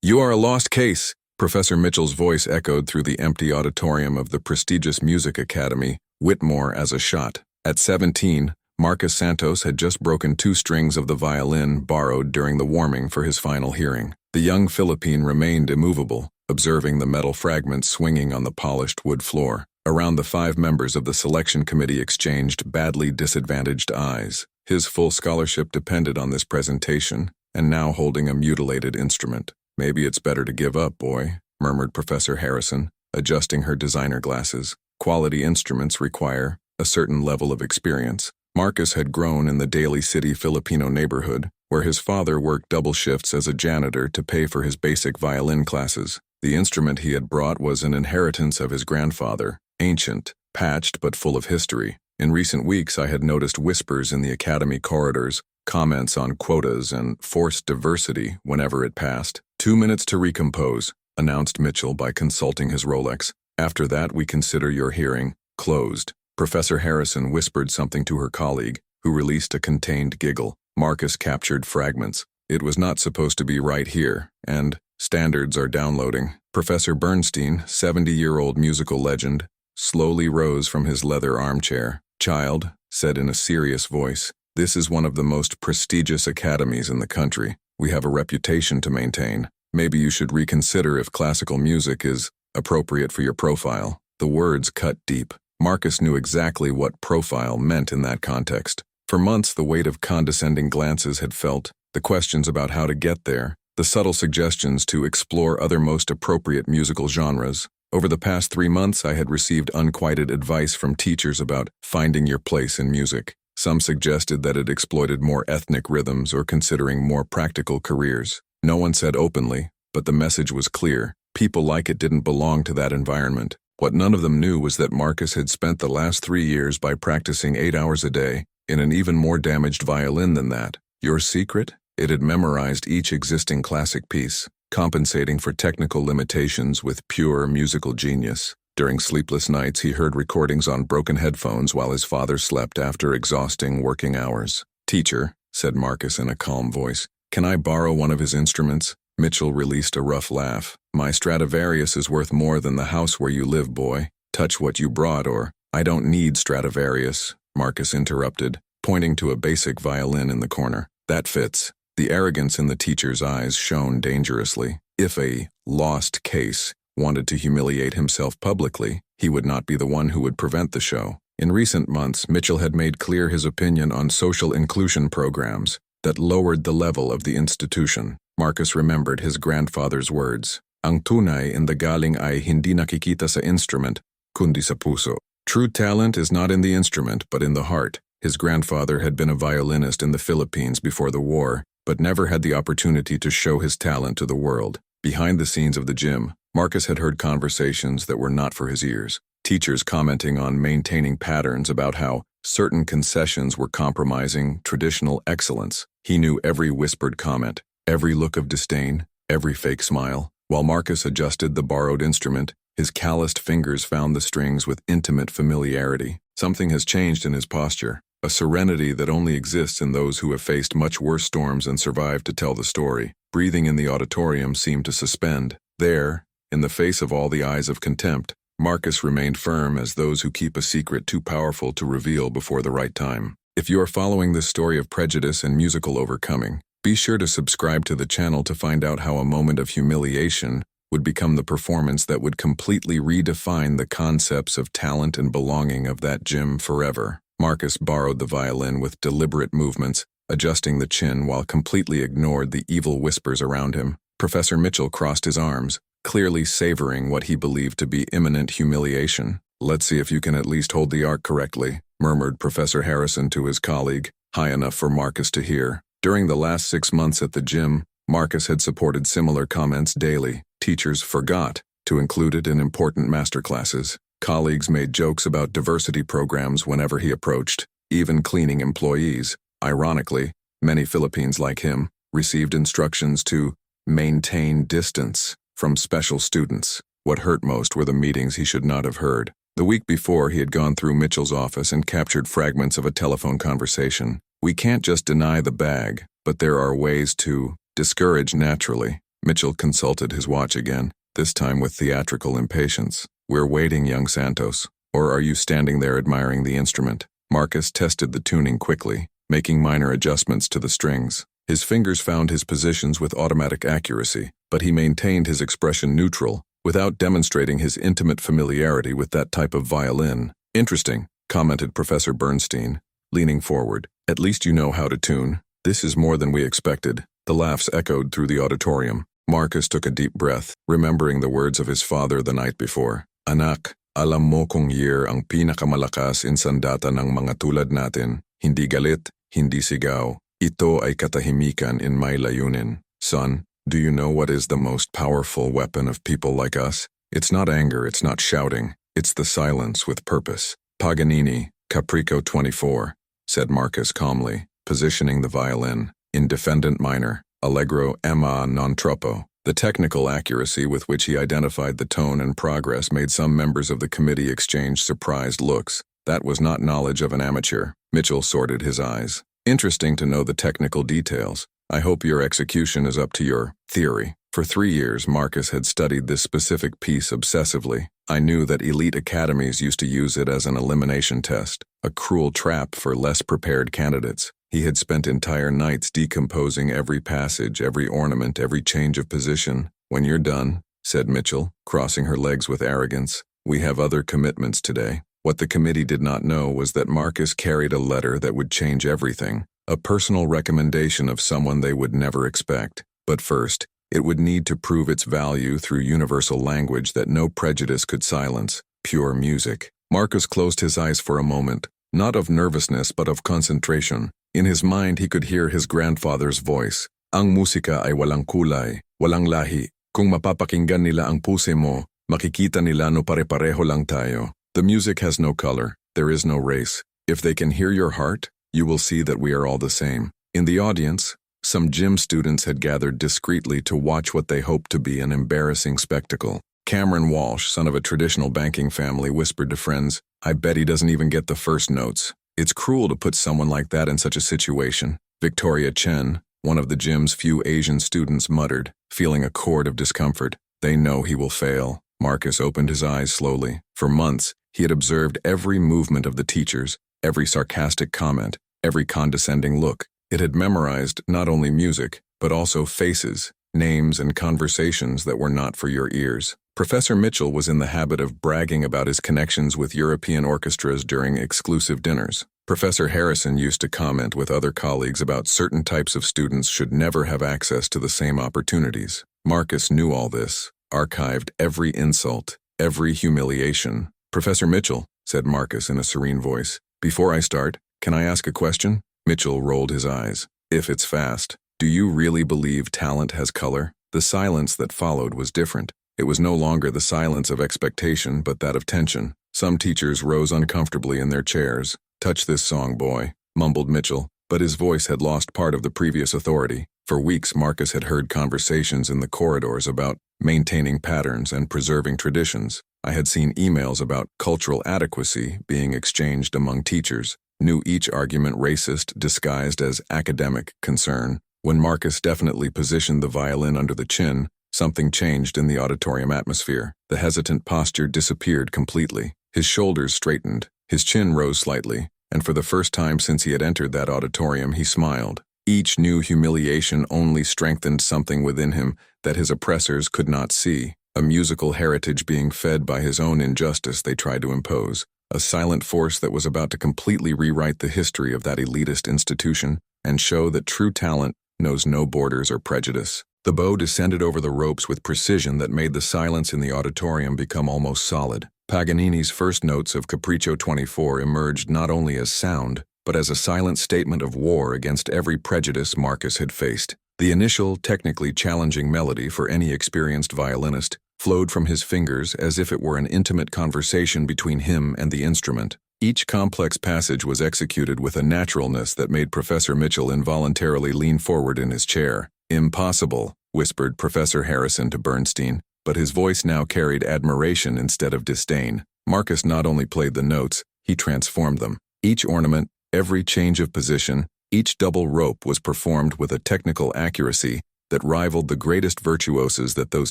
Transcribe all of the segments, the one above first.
"You are a lost case." Professor Mitchell's voice echoed through the empty auditorium of the prestigious music academy, Whitmore as a shot. At 17, Marcus Santos had just broken 2 strings of the violin borrowed during the warming for his final hearing. The young Philippine remained immovable, observing the metal fragments swinging on the polished wood floor. Around the 5 members of the selection committee exchanged badly disadvantaged eyes. His full scholarship depended on this presentation, and now holding a mutilated instrument. "Maybe it's better to give up, boy," murmured Professor Harrison, adjusting her designer glasses. Quality instruments require a certain level of experience. Marcus had grown in the Daly City Filipino neighborhood, where his father worked double shifts as a janitor to pay for his basic violin classes. The instrument he had brought was an inheritance of his grandfather, ancient, patched but full of history. In recent weeks I had noticed whispers in the academy corridors, comments on quotas and forced diversity whenever it passed. 2 minutes to recompose, announced Mitchell by consulting his Rolex. After that we consider your hearing closed. Professor Harrison whispered something to her colleague, who released a contained giggle. Marcus captured fragments. It was not supposed to be right here, and standards are downloading. Professor Bernstein, 70-year-old musical legend, slowly rose from his leather armchair. "Child," said in a serious voice, "this is one of the most prestigious academies in the country. We have a reputation to maintain. Maybe you should reconsider if classical music is appropriate for your profile." The words cut deep. Marcus knew exactly what profile meant in that context. For months the weight of condescending glances had felt, the questions about how to get there, the subtle suggestions to explore other most appropriate musical genres. Over the past 3 months I had received unquieted advice from teachers about finding your place in music. Some suggested that it exploited more ethnic rhythms or considering more practical careers. No one said openly, but the message was clear. People like it didn't belong to that environment. What none of them knew was that Marcus had spent the last 3 years by practicing 8 hours a day, in an even more damaged violin than that. Your secret? It had memorized each existing classic piece, compensating for technical limitations with pure musical genius. During sleepless nights he heard recordings on broken headphones while his father slept after exhausting working hours. "Teacher," said Marcus in a calm voice, "can I borrow one of his instruments?" Mitchell released a rough laugh. "My Stradivarius is worth more than the house where you live, boy. Touch what you brought or—" "I don't need Stradivarius," Marcus interrupted, pointing to a basic violin in the corner. "That fits." The arrogance in the teacher's eyes shone dangerously. If a lost case wanted to humiliate himself publicly, he would not be the one who would prevent the show. In recent months, Mitchell had made clear his opinion on social inclusion programs that lowered the level of the institution. Marcus remembered his grandfather's words. "Ang tunay in the galing ay hindi nakikita sa instrument, kundi sa puso." True talent is not in the instrument, but in the heart. His grandfather had been a violinist in the Philippines before the war, but never had the opportunity to show his talent to the world. Behind the scenes of the gym, Marcus had heard conversations that were not for his ears. Teachers commenting on maintaining patterns about how certain concessions were compromising traditional excellence. He knew every whispered comment, every look of disdain, every fake smile. While Marcus adjusted the borrowed instrument, his calloused fingers found the strings with intimate familiarity. Something has changed in his posture, a serenity that only exists in those who have faced much worse storms and survived to tell the story. Breathing in the auditorium seemed to suspend. There, in the face of all the eyes of contempt, Marcus remained firm as those who keep a secret too powerful to reveal before the right time. If you are following this story of prejudice and musical overcoming, be sure to subscribe to the channel to find out how a moment of humiliation would become the performance that would completely redefine the concepts of talent and belonging of that gym forever. Marcus borrowed the violin with deliberate movements, adjusting the chin while completely ignored the evil whispers around him. Professor Mitchell crossed his arms, clearly savoring what he believed to be imminent humiliation. "Let's see if you can at least hold the arc correctly," murmured Professor Harrison to his colleague, high enough for Marcus to hear. During the last 6 months at the gym, Marcus had supported similar comments daily. Teachers forgot to include it in important masterclasses. Colleagues made jokes about diversity programs whenever he approached, even cleaning employees. Ironically, many Philippines like him received instructions to maintain distance from special students. What hurt most were the meetings he should not have heard. The week before, he had gone through Mitchell's office and captured fragments of a telephone conversation. "We can't just deny the bag, but there are ways to discourage naturally." Mitchell consulted his watch again, this time with theatrical impatience. "We're waiting, young Santos. Or are you standing there admiring the instrument?" Marcus tested the tuning quickly, making minor adjustments to the strings. His fingers found his positions with automatic accuracy, but he maintained his expression neutral, without demonstrating his intimate familiarity with that type of violin. "Interesting," commented Professor Bernstein, leaning forward. "At least you know how to tune. This is more than we expected." The laughs echoed through the auditorium. Marcus took a deep breath, remembering the words of his father the night before. "Anak, alam mo kung year ang pinakamalakas in sandata ng mga tulad natin. Hindi galit, hindi sigaw. Ito ay katahimikan in may layunin." "Son, do you know what is the most powerful weapon of people like us? It's not anger, it's not shouting. It's the silence with purpose." "Paganini, Capriccio 24, said Marcus calmly, positioning the violin. In defendant minor, allegro ma non troppo. The technical accuracy with which he identified the tone and progress made some members of the committee exchange surprised looks. That was not knowledge of an amateur. Mitchell sorted his eyes. "Interesting to know the technical details. I hope your execution is up to your theory." For 3 years, Marcus had studied this specific piece obsessively. I knew that elite academies used to use it as an elimination test, a cruel trap for less prepared candidates. He had spent entire nights decomposing every passage, every ornament, every change of position. "When you're done," said Mitchell, crossing her legs with arrogance, "we have other commitments today." What the committee did not know was that Marcus carried a letter that would change everything, a personal recommendation of someone they would never expect. But first, it would need to prove its value through universal language that no prejudice could silence, pure music. Marcus closed his eyes for a moment, not of nervousness but of concentration. In his mind he could hear his grandfather's voice. "Ang musika ay walang kulay, walang lahi. Kung mapapakinggan nila ang puso mo, makikita nila no pare-pareho lang tayo." The music has no color, there is no race. If they can hear your heart, you will see that we are all the same. In the audience, some gym students had gathered discreetly to watch what they hoped to be an embarrassing spectacle. Cameron Walsh, son of a traditional banking family, whispered to friends, "I bet he doesn't even get the first notes. It's cruel to put someone like that in such a situation." Victoria Chen, one of the gym's few Asian students, muttered, feeling a chord of discomfort. "They know he will fail." Marcus opened his eyes slowly. For months, he had observed every movement of the teachers, every sarcastic comment, every condescending look. It had memorized not only music, but also faces, names, and conversations that were not for your ears. Professor Mitchell was in the habit of bragging about his connections with European orchestras during exclusive dinners. Professor Harrison used to comment with other colleagues about certain types of students should never have access to the same opportunities. Marcus knew all this, archived every insult, every humiliation. "Professor Mitchell," said Marcus in a serene voice, "before I start, can I ask a question?" Mitchell rolled his eyes. "If it's fast, do you really believe talent has color?" The silence that followed was different. It was no longer the silence of expectation, but that of tension. Some teachers rose uncomfortably in their chairs. "Touch this song, boy," mumbled Mitchell, but his voice had lost part of the previous authority. For weeks, Marcus had heard conversations in the corridors about maintaining patterns and preserving traditions. I had seen emails about cultural adequacy being exchanged among teachers, knew each argument racist disguised as academic concern. When Marcus definitely positioned the violin under the chin, something changed in the auditorium atmosphere. The hesitant posture disappeared completely. His shoulders straightened, his chin rose slightly, and for the first time since he had entered that auditorium, he smiled. Each new humiliation only strengthened something within him that his oppressors could not see, a musical heritage being fed by his own injustice they tried to impose, a silent force that was about to completely rewrite the history of that elitist institution and show that true talent knows no borders or prejudice. The bow descended over the ropes with precision that made the silence in the auditorium become almost solid. Paganini's first notes of Capriccio 24 emerged not only as sound, but as a silent statement of war against every prejudice Marcus had faced. The initial, technically challenging melody for any experienced violinist flowed from his fingers as if it were an intimate conversation between him and the instrument. Each complex passage was executed with a naturalness that made Professor Mitchell involuntarily lean forward in his chair. "Impossible," whispered Professor Harrison to Bernstein, but his voice now carried admiration instead of disdain. Marcus not only played the notes, he transformed them. Each ornament, every change of position, each double rope was performed with a technical accuracy that rivaled the greatest virtuoses that those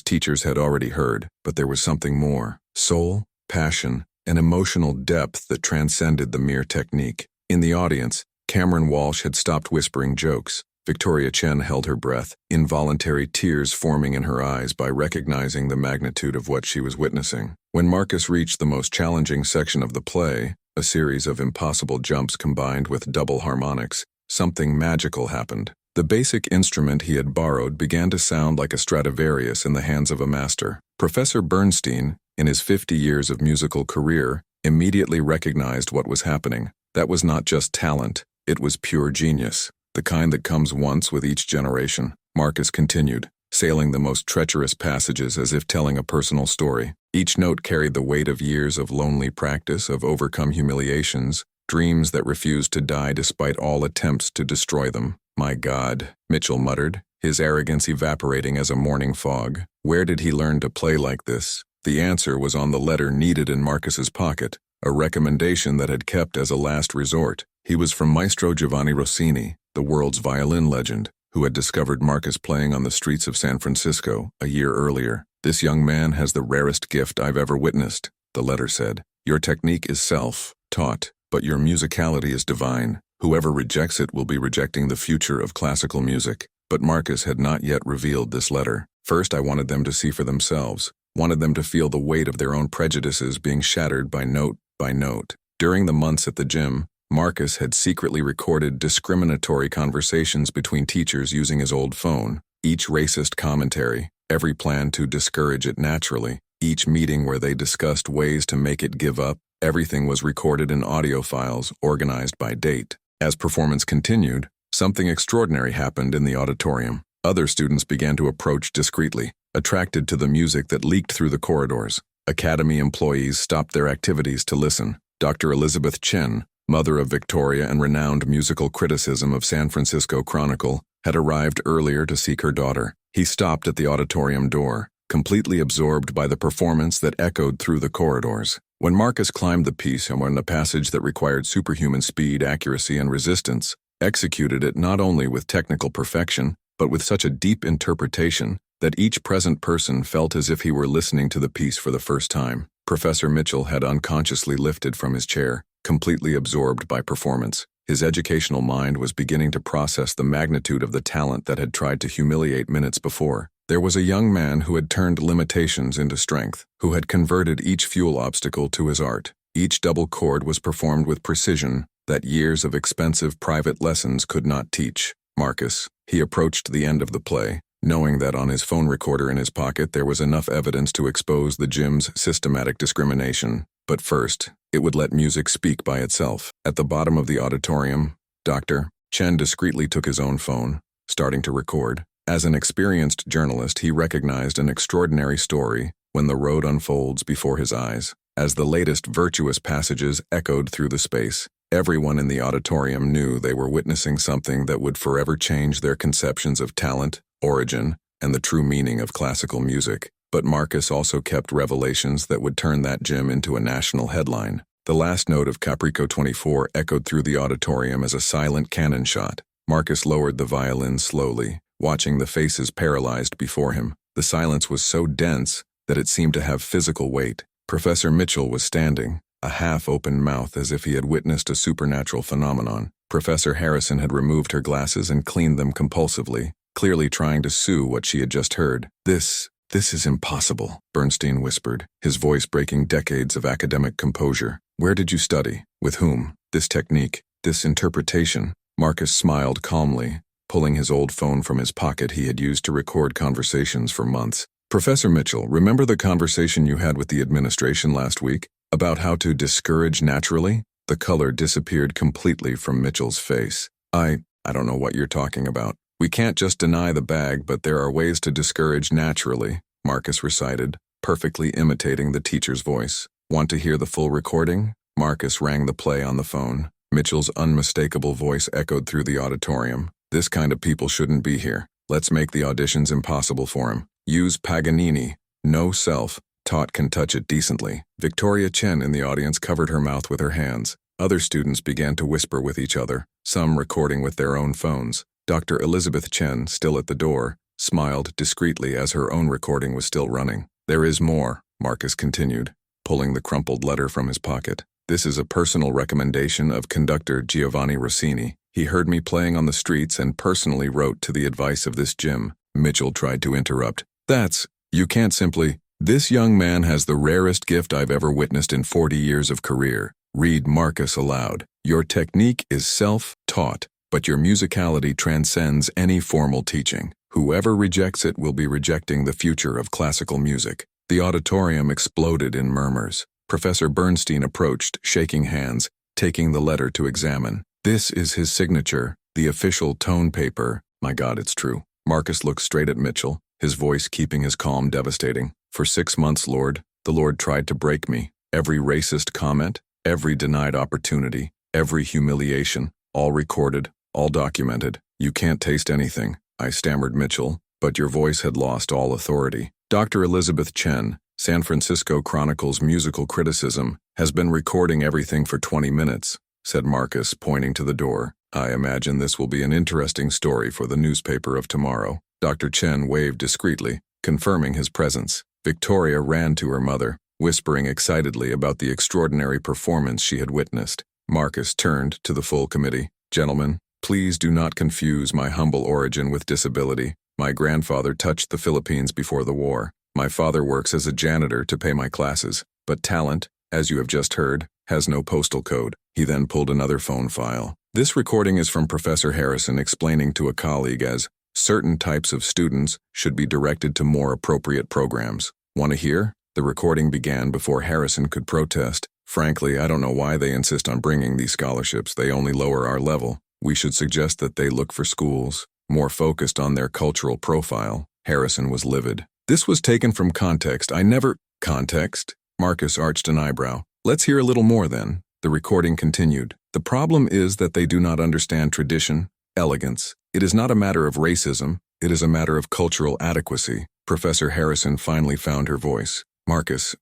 teachers had already heard. But there was something more: soul, passion, and emotional depth that transcended the mere technique. In the audience, Cameron Walsh had stopped whispering jokes. Victoria Chen held her breath, involuntary tears forming in her eyes by recognizing the magnitude of what she was witnessing. When Marcus reached the most challenging section of the play, a series of impossible jumps combined with double harmonics, something magical happened. The basic instrument he had borrowed began to sound like a Stradivarius in the hands of a master. Professor Bernstein, in his 50 years of musical career, immediately recognized what was happening. That was not just talent, it was pure genius, the kind that comes once with each generation. Marcus continued, sailing the most treacherous passages as if telling a personal story. Each note carried the weight of years of lonely practice, of overcome humiliations, dreams that refused to die despite all attempts to destroy them. "My God," Mitchell muttered, his arrogance evaporating as a morning fog. Where did he learn to play like this? The answer was on the letter kneaded in Marcus's pocket, a recommendation that had kept as a last resort. He was from Maestro Giovanni Rossini, the world's violin legend, who had discovered Marcus playing on the streets of San Francisco a year earlier. "This young man has the rarest gift I've ever witnessed," the letter said. "Your technique is self-taught, but your musicality is divine. Whoever rejects it will be rejecting the future of classical music." But Marcus had not yet revealed this letter. First, I wanted them to see for themselves, wanted them to feel the weight of their own prejudices being shattered by note by note. During the months at the gym, Marcus had secretly recorded discriminatory conversations between teachers using his old phone, each racist commentary, every plan to discourage it naturally, each meeting where they discussed ways to make it give up. Everything was recorded in audio files organized by date. As performance continued, something extraordinary happened in the auditorium. Other students began to approach discreetly, attracted to the music that leaked through the corridors. Academy employees stopped their activities to listen. Dr. Elizabeth Chen, mother of Victoria and renowned musical criticism of San Francisco Chronicle, had arrived earlier to seek her daughter. He stopped at the auditorium door, completely absorbed by the performance that echoed through the corridors. When Marcus climbed the piece and won a passage that required superhuman speed, accuracy, and resistance, executed it not only with technical perfection, but with such a deep interpretation that each present person felt as if he were listening to the piece for the first time. Professor Mitchell had unconsciously lifted from his chair, completely absorbed by performance. His educational mind was beginning to process the magnitude of the talent that had tried to humiliate minutes before. There was a young man who had turned limitations into strength, who had converted each fuel obstacle to his art. Each double chord was performed with precision that years of expensive private lessons could not teach. Marcus, he approached the end of the play, knowing that on his phone recorder in his pocket there was enough evidence to expose the gym's systematic discrimination. But first, it would let music speak by itself. At the bottom of the auditorium, Dr. Chen discreetly took his own phone, starting to record. As an experienced journalist, he recognized an extraordinary story when the road unfolds before his eyes. As the latest virtuous passages echoed through the space, everyone in the auditorium knew they were witnessing something that would forever change their conceptions of talent, origin, and the true meaning of classical music. But Marcus also kept revelations that would turn that gym into a national headline. The last note of Caprico 24 echoed through the auditorium as a silent cannon shot. Marcus lowered the violin slowly, watching the faces paralyzed before him. The silence was so dense that it seemed to have physical weight. Professor Mitchell was standing, a half-open mouth as if he had witnessed a supernatural phenomenon. Professor Harrison had removed her glasses and cleaned them compulsively, clearly trying to soothe what she had just heard. This is impossible," Bernstein whispered, his voice breaking decades of academic composure. "Where did you study? With whom? This technique, this interpretation?" Marcus smiled calmly, pulling his old phone from his pocket he had used to record conversations for months. "Professor Mitchell, remember the conversation you had with the administration last week about how to discourage naturally?" The color disappeared completely from Mitchell's face. I don't know what you're talking about. "We can't just deny the bag, but there are ways to discourage naturally," Marcus recited, perfectly imitating the teacher's voice. "Want to hear the full recording?" Marcus rang the play on the phone. Mitchell's unmistakable voice echoed through the auditorium. "This kind of people shouldn't be here. Let's make the auditions impossible for him. Use Paganini. No self-taught can touch it decently." Victoria Chen in the audience covered her mouth with her hands. Other students began to whisper with each other, some recording with their own phones. Dr. Elizabeth Chen, still at the door, smiled discreetly as her own recording was still running. "There is more," Marcus continued, pulling the crumpled letter from his pocket. "This is a personal recommendation of conductor Giovanni Rossini. He heard me playing on the streets and personally wrote to the advice of this Jim." Mitchell tried to interrupt. You can't simply. This young man has the rarest gift I've ever witnessed in 40 years of career." Read Marcus aloud. "Your technique is self-taught, but your musicality transcends any formal teaching. Whoever rejects it will be rejecting the future of classical music." The auditorium exploded in murmurs. Professor Bernstein approached, shaking hands, taking the letter to examine. "This is his signature, the official tone paper." "My God, it's true." Marcus looked straight at Mitchell, his voice keeping his calm devastating. "For 6 months, the Lord tried to break me. Every racist comment, every denied opportunity, every humiliation, all recorded, all documented. You can't taste anything," I stammered Mitchell, but your voice had lost all authority. "Dr. Elizabeth Chen, San Francisco Chronicle's musical criticism, has been recording everything for 20 minutes, said Marcus, pointing to the door. "I imagine this will be an interesting story for the newspaper of tomorrow." Dr. Chen waved discreetly, confirming his presence. Victoria ran to her mother, whispering excitedly about the extraordinary performance she had witnessed. Marcus turned to the full committee. "Gentlemen, please do not confuse my humble origin with disability. My grandfather touched the Philippines before the war. My father works as a janitor to pay my classes. But talent, as you have just heard, has no postal code." He then pulled another phone file. "This recording is from Professor Harrison explaining to a colleague as certain types of students should be directed to more appropriate programs. Want to hear?" The recording began before Harrison could protest. "Frankly, I don't know why they insist on bringing these scholarships. They only lower our level. We should suggest that they look for schools more focused on their cultural profile." Harrison was livid. "This was taken from context. I never—" "Context?" Marcus arched an eyebrow. "Let's hear a little more then." The recording continued. "The problem is that they do not understand tradition, elegance. It is not a matter of racism. It is a matter of cultural adequacy." Professor Harrison finally found her voice. "Marcus,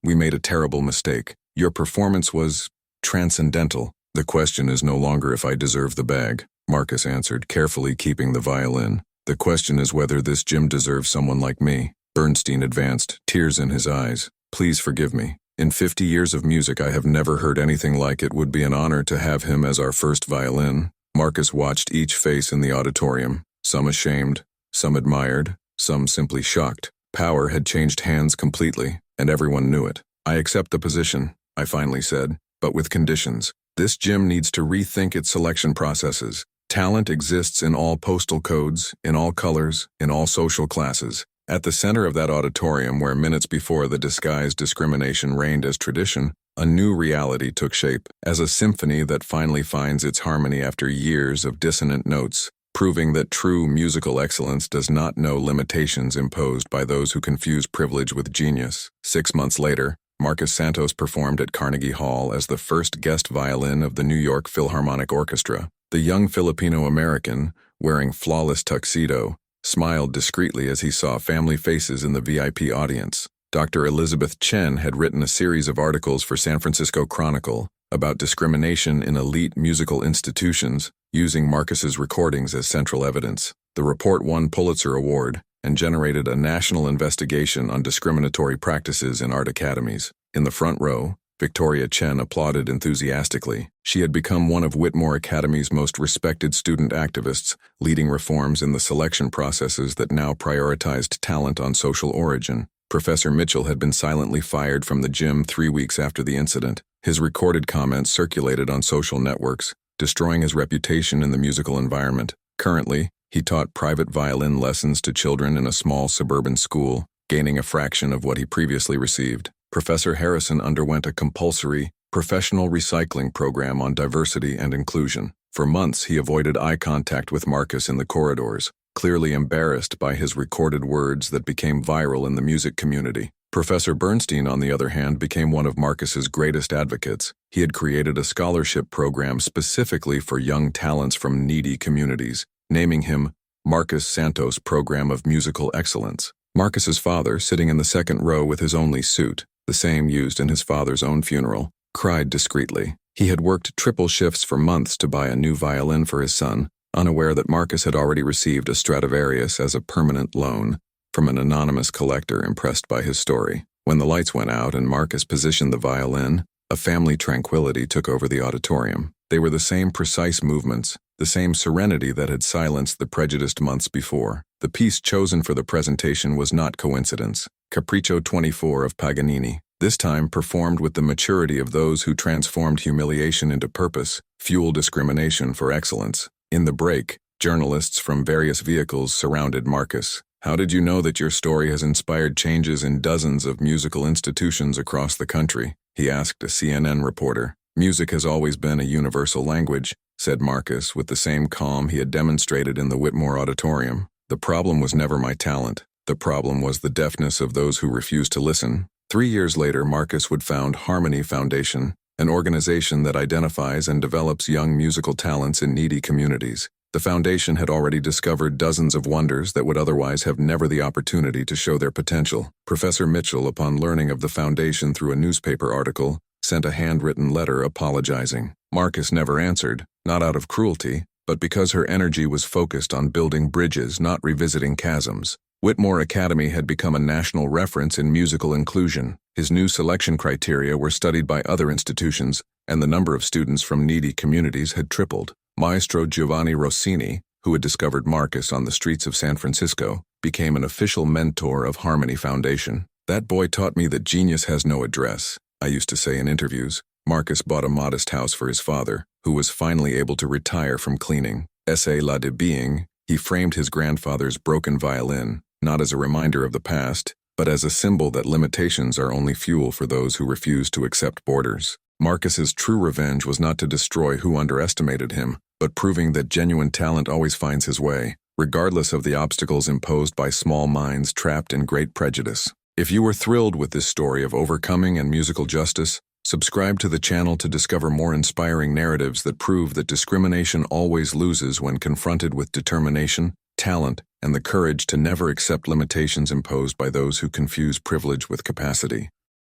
we made a terrible mistake. Your performance was transcendental." "The question is no longer if I deserve the bag," Marcus answered, carefully keeping the violin. "The question is whether this Jim deserves someone like me." Bernstein advanced, tears in his eyes. "Please forgive me. In 50 years of music I have never heard anything like it. Would be an honor to have him as our first violin." Marcus watched each face in the auditorium, some ashamed, some admired, some simply shocked. Power had changed hands completely, and everyone knew it. "I accept the position," I finally said, "but with conditions. This gym needs to rethink its selection processes. Talent exists in all postal codes, in all colors, in all social classes." At the center of that auditorium, where minutes before the disguised discrimination reigned as tradition, a new reality took shape, as a symphony that finally finds its harmony after years of dissonant notes, proving that true musical excellence does not know limitations imposed by those who confuse privilege with genius. 6 months later, Marcus Santos performed at Carnegie Hall as the first guest violin of the New York Philharmonic Orchestra. The young Filipino-American, wearing flawless tuxedo, smiled discreetly as he saw family faces in the VIP audience. Dr. Elizabeth Chen had written a series of articles for San Francisco Chronicle about discrimination in elite musical institutions, using Marcus's recordings as central evidence. The report won Pulitzer Award and generated a national investigation on discriminatory practices in art academies. In the front row, Victoria Chen applauded enthusiastically. She had become one of Whitmore Academy's most respected student activists, leading reforms in the selection processes that now prioritized talent on social origin. Professor Mitchell had been silently fired from the gym 3 weeks after the incident. His recorded comments circulated on social networks, destroying his reputation in the musical environment. Currently, he taught private violin lessons to children in a small suburban school, gaining a fraction of what he previously received. Professor Harrison underwent a compulsory, professional recycling program on diversity and inclusion. For months, he avoided eye contact with Marcus in the corridors, clearly embarrassed by his recorded words that became viral in the music community. Professor Bernstein, on the other hand, became one of Marcus's greatest advocates. He had created a scholarship program specifically for young talents from needy communities, naming him Marcus Santos Program of Musical Excellence. Marcus's father, sitting in the second row with his only suit, the same used in his father's own funeral, cried discreetly. He had worked triple shifts for months to buy a new violin for his son, unaware that Marcus had already received a Stradivarius as a permanent loan from an anonymous collector impressed by his story. When the lights went out and Marcus positioned the violin, a family tranquility took over the auditorium. They were the same precise movements, the same serenity that had silenced the prejudiced months before. The piece chosen for the presentation was not coincidence. Capriccio 24 of Paganini, this time performed with the maturity of those who transformed humiliation into purpose, fueled discrimination for excellence. In the break, journalists from various vehicles surrounded Marcus. "How did you know that your story has inspired changes in dozens of musical institutions across the country?" he asked a CNN reporter. "Music has always been a universal language," said Marcus with the same calm he had demonstrated in the Whitmore Auditorium. "The problem was never my talent. The problem was the deafness of those who refused to listen." 3 years later, Marcus would found Harmony Foundation, an organization that identifies and develops young musical talents in needy communities. The foundation had already discovered dozens of wonders that would otherwise have never the opportunity to show their potential. Professor Mitchell, upon learning of the foundation through a newspaper article, sent a handwritten letter apologizing. Marcus never answered, not out of cruelty, but because her energy was focused on building bridges, not revisiting chasms. Whitmore Academy had become a national reference in musical inclusion. His new selection criteria were studied by other institutions, and the number of students from needy communities had tripled. Maestro Giovanni Rossini, who had discovered Marcus on the streets of San Francisco, became an official mentor of Harmony Foundation. "That boy taught me that genius has no address," I used to say in interviews. Marcus bought a modest house for his father, who was finally able to retire from cleaning. Essai la de being, he framed his grandfather's broken violin, not as a reminder of the past, but as a symbol that limitations are only fuel for those who refuse to accept borders. Marcus's true revenge was not to destroy who underestimated him, but proving that genuine talent always finds his way, regardless of the obstacles imposed by small minds trapped in great prejudice. If you were thrilled with this story of overcoming and musical justice, subscribe to the channel to discover more inspiring narratives that prove that discrimination always loses when confronted with determination, talent, and the courage to never accept limitations imposed by those who confuse privilege with capacity.